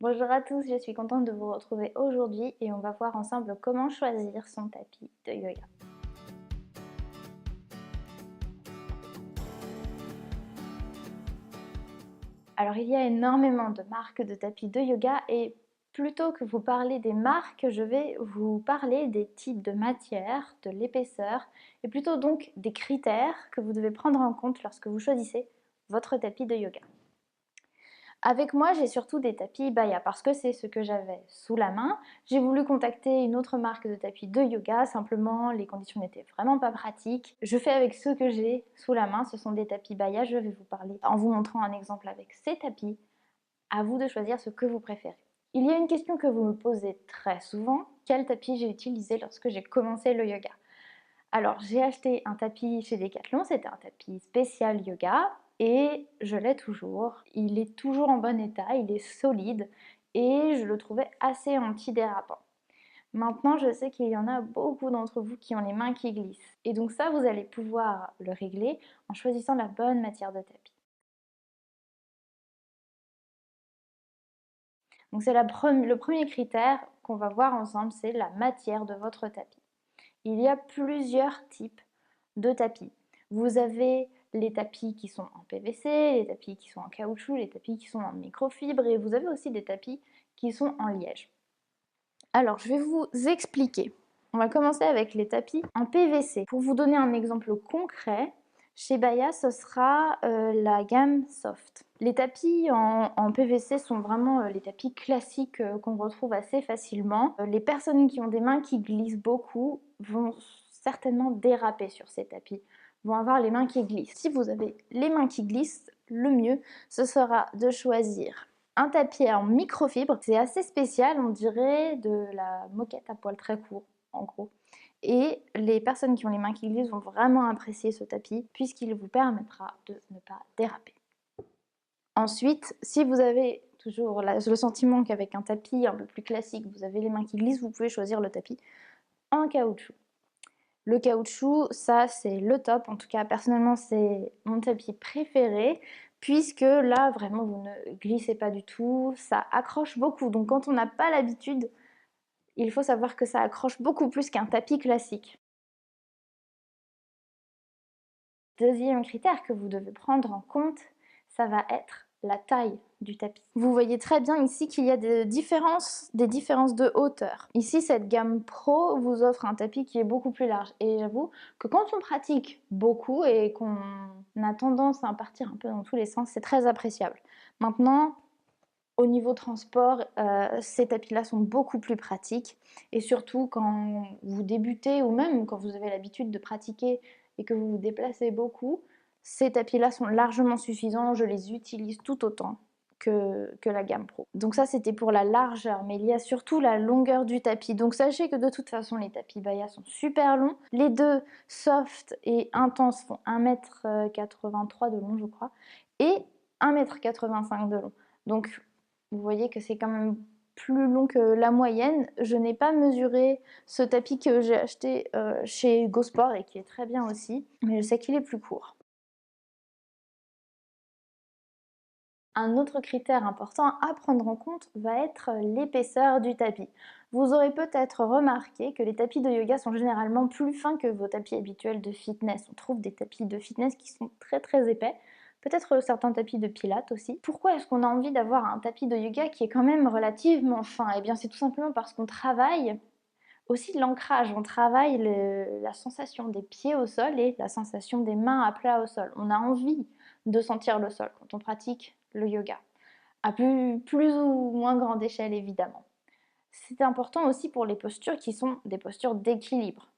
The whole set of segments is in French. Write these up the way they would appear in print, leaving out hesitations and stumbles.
Bonjour à tous, je suis contente de vous retrouver aujourd'hui et on va voir ensemble comment choisir son tapis de yoga. Alors il y a énormément de marques de tapis de yoga et plutôt que vous parler des marques, je vais vous parler des types de matière, de l'épaisseur et plutôt donc des critères que vous devez prendre en compte lorsque vous choisissez votre tapis de yoga. Avec moi, j'ai surtout des tapis Baya parce que c'est ce que j'avais sous la main. J'ai voulu contacter une autre marque de tapis de yoga, simplement les conditions n'étaient vraiment pas pratiques. Je fais avec ceux que j'ai sous la main, ce sont des tapis Baya, je vais vous parler en vous montrant un exemple avec ces tapis. À vous de choisir ce que vous préférez. Il y a une question que vous me posez très souvent, quel tapis j'ai utilisé lorsque j'ai commencé le yoga? Alors j'ai acheté un tapis chez Decathlon, c'était un tapis spécial yoga et je l'ai toujours. Il est toujours en bon état, il est solide et je le trouvais assez antidérapant. Maintenant, je sais qu'il y en a beaucoup d'entre vous qui ont les mains qui glissent. Et donc ça, vous allez pouvoir le régler en choisissant la bonne matière de tapis. Donc c'est le premier critère qu'on va voir ensemble, c'est la matière de votre tapis. Il y a plusieurs types de tapis. Vous avez les tapis qui sont en PVC, les tapis qui sont en caoutchouc, les tapis qui sont en microfibre et vous avez aussi des tapis qui sont en liège. Alors, je vais vous expliquer. On va commencer avec les tapis en PVC. Pour vous donner un exemple concret, chez Baya, ce sera la gamme Soft. Les tapis en PVC sont vraiment les tapis classiques qu'on retrouve assez facilement. Les personnes qui ont des mains qui glissent beaucoup vont certainement déraper sur ces tapis, vont avoir les mains qui glissent. Si vous avez les mains qui glissent, le mieux, ce sera de choisir un tapis en microfibre. C'est assez spécial, on dirait de la moquette à poils très courts, en gros. Et les personnes qui ont les mains qui glissent vont vraiment apprécier ce tapis puisqu'il vous permettra de ne pas déraper. Ensuite, si vous avez toujours le sentiment qu'avec un tapis un peu plus classique, vous avez les mains qui glissent, vous pouvez choisir le tapis en caoutchouc. Le caoutchouc, ça c'est le top, en tout cas personnellement c'est mon tapis préféré puisque là vraiment vous ne glissez pas du tout, ça accroche beaucoup. Donc quand on n'a pas l'habitude, il faut savoir que ça accroche beaucoup plus qu'un tapis classique. Deuxième critère que vous devez prendre en compte, ça va être la taille du tapis. Vous voyez très bien ici qu'il y a des différences de hauteur. Ici, cette gamme Pro vous offre un tapis qui est beaucoup plus large. Et j'avoue que quand on pratique beaucoup et qu'on a tendance à partir un peu dans tous les sens, c'est très appréciable. Maintenant, au niveau transport, ces tapis-là sont beaucoup plus pratiques et surtout quand vous débutez ou même quand vous avez l'habitude de pratiquer et que vous vous déplacez beaucoup, ces tapis-là sont largement suffisants, je les utilise tout autant que la gamme Pro. Donc ça c'était pour la largeur, mais il y a surtout la longueur du tapis. Donc sachez que de toute façon les tapis Baya sont super longs. Les deux soft et intense font 1,83 m de long je crois et 1,85 m de long. Donc vous voyez que c'est quand même plus long que la moyenne. Je n'ai pas mesuré ce tapis que j'ai acheté chez GoSport et qui est très bien aussi, mais je sais qu'il est plus court. Un autre critère important à prendre en compte va être l'épaisseur du tapis. Vous aurez peut-être remarqué que les tapis de yoga sont généralement plus fins que vos tapis habituels de fitness. On trouve des tapis de fitness qui sont très épais, peut-être certains tapis de pilates aussi. Pourquoi est-ce qu'on a envie d'avoir un tapis de yoga qui est quand même relativement fin? Eh bien c'est tout simplement parce qu'on travaille aussi l'ancrage, on travaille la sensation des pieds au sol et la sensation des mains à plat au sol. On a envie de sentir le sol quand on pratique le yoga, à plus ou moins grande échelle évidemment. C'est important aussi pour les postures qui sont des postures d'équilibre.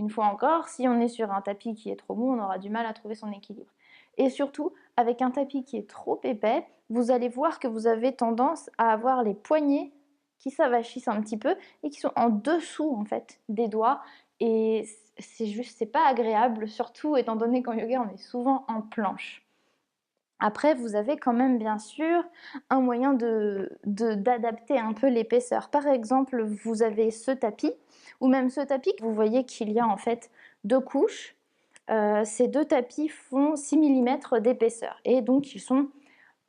Une fois encore, si on est sur un tapis qui est trop mou, on aura du mal à trouver son équilibre. Et surtout, avec un tapis qui est trop épais, vous allez voir que vous avez tendance à avoir les poignets qui s'avachissent un petit peu et qui sont en dessous en fait des doigts. Et c'est pas agréable, surtout étant donné qu'en yoga on est souvent en planche. Après, vous avez quand même bien sûr un moyen d'adapter un peu l'épaisseur. Par exemple, vous avez ce tapis, ou même ce tapis, vous voyez qu'il y a en fait deux couches. Ces deux tapis font 6 mm d'épaisseur et donc ils sont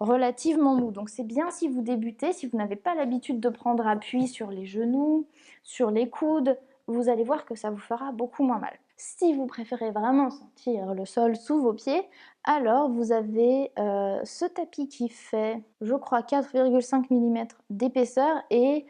relativement mou. Donc c'est bien si vous débutez, si vous n'avez pas l'habitude de prendre appui sur les genoux, sur les coudes, vous allez voir que ça vous fera beaucoup moins mal. Si vous préférez vraiment sentir le sol sous vos pieds, alors vous avez ce tapis qui fait, je crois, 4,5 mm d'épaisseur et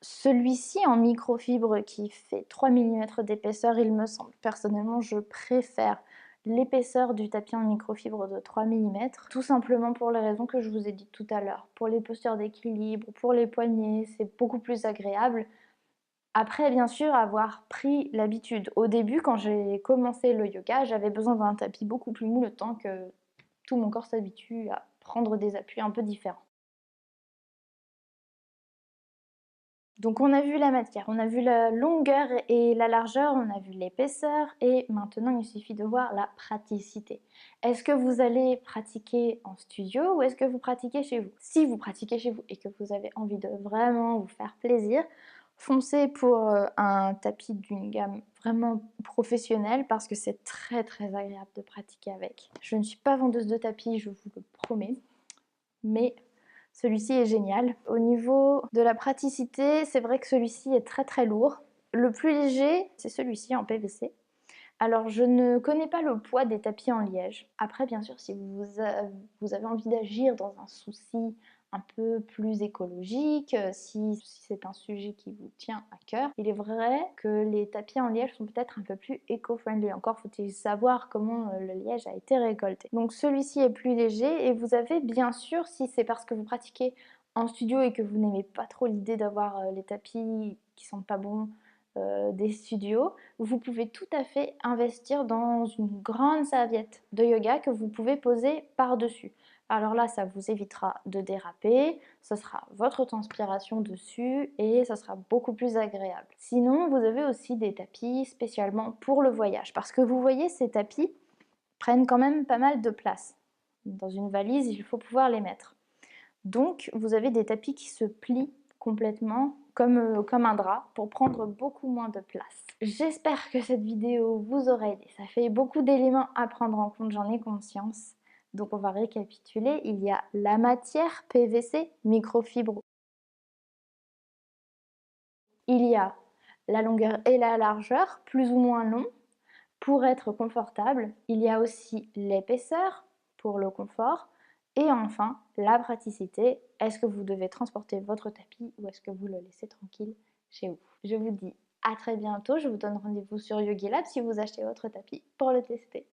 celui-ci en microfibre qui fait 3 mm d'épaisseur, il me semble. Personnellement, je préfère l'épaisseur du tapis en microfibre de 3 mm, tout simplement pour les raisons que je vous ai dites tout à l'heure. Pour les postures d'équilibre, pour les poignets, c'est beaucoup plus agréable. Après, bien sûr, avoir pris l'habitude. Au début, quand j'ai commencé le yoga, j'avais besoin d'un tapis beaucoup plus mou le temps que tout mon corps s'habitue à prendre des appuis un peu différents. Donc on a vu la matière, on a vu la longueur et la largeur, on a vu l'épaisseur et maintenant il suffit de voir la praticité. Est-ce que vous allez pratiquer en studio ou est-ce que vous pratiquez chez vous? Si vous pratiquez chez vous et que vous avez envie de vraiment vous faire plaisir, foncez pour un tapis d'une gamme vraiment professionnelle parce que c'est très agréable de pratiquer avec. Je ne suis pas vendeuse de tapis, je vous le promets, mais celui-ci est génial. Au niveau de la praticité, c'est vrai que celui-ci est très lourd. Le plus léger, c'est celui-ci en PVC. Alors, je ne connais pas le poids des tapis en liège. Après, bien sûr, si vous avez envie d'agir dans un souci un peu plus écologique, si c'est un sujet qui vous tient à cœur, il est vrai que les tapis en liège sont peut-être un peu plus éco-friendly. Encore faut-il savoir comment le liège a été récolté. Donc celui-ci est plus léger et vous avez bien sûr, si c'est parce que vous pratiquez en studio et que vous n'aimez pas trop l'idée d'avoir les tapis qui sont pas bons des studios, vous pouvez tout à fait investir dans une grande serviette de yoga que vous pouvez poser par-dessus. Alors là, ça vous évitera de déraper, ce sera votre transpiration dessus et ça sera beaucoup plus agréable. Sinon, vous avez aussi des tapis spécialement pour le voyage parce que vous voyez, ces tapis prennent quand même pas mal de place. Dans une valise, il faut pouvoir les mettre. Donc, vous avez des tapis qui se plient complètement comme un drap pour prendre beaucoup moins de place. J'espère que cette vidéo vous aura aidé. Ça fait beaucoup d'éléments à prendre en compte, j'en ai conscience. Donc on va récapituler. Il y a la matière PVC microfibre. Il y a la longueur et la largeur, plus ou moins long, pour être confortable. Il y a aussi l'épaisseur pour le confort. Et enfin, la praticité. Est-ce que vous devez transporter votre tapis ou est-ce que vous le laissez tranquille chez vous? Je vous dis à très bientôt. Je vous donne rendez-vous sur YogiLab si vous achetez votre tapis pour le tester.